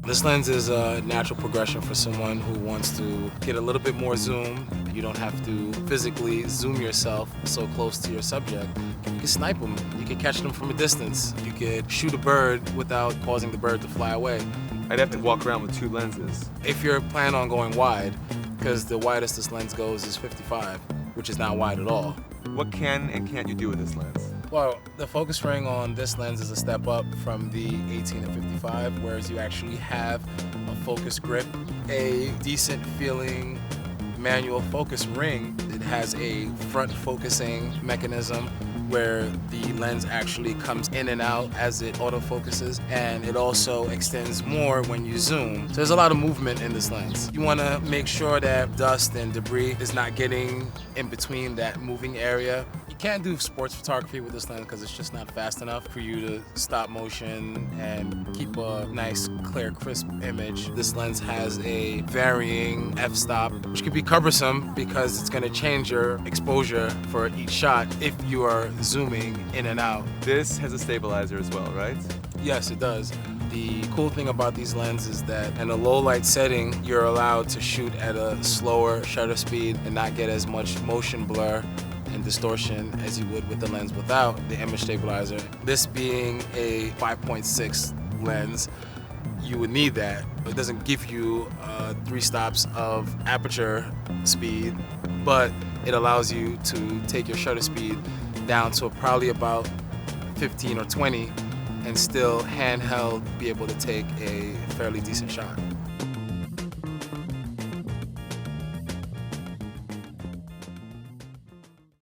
This lens is a natural progression for someone who wants to get a little bit more zoom. You don't have to physically zoom yourself so close to your subject. You can snipe them, you can catch them from a distance. You could shoot a bird without causing the bird to fly away. I'd have to walk around with two lenses. If you're planning on going wide, because the widest this lens goes is 55, which is not wide at all. What can and can't you do with this lens? Well, the focus ring on this lens is a step up from the 18 and 55, whereas you actually have a focus grip, a decent feeling manual focus ring. It has a front focusing mechanism where the lens actually comes in and out as it autofocuses, and it also extends more when you zoom. So there's a lot of movement in this lens. You want to make sure that dust and debris is not getting in between that moving area. You can't do sports photography with this lens because it's just not fast enough for you to stop motion and keep a nice, clear, crisp image. This lens has a varying f-stop, which can be cumbersome because it's going to change your exposure for each shot if you are zooming in and out. This has a stabilizer as well, right? Yes, it does. The cool thing about these lenses is that in a low light setting, you're allowed to shoot at a slower shutter speed and not get as much motion blur and distortion as you would with the lens without the image stabilizer. This being a 5.6 lens, you would need that. It doesn't give you 3 stops of aperture speed, but it allows you to take your shutter speed down to probably about 15 or 20 and still handheld be able to take a fairly decent shot.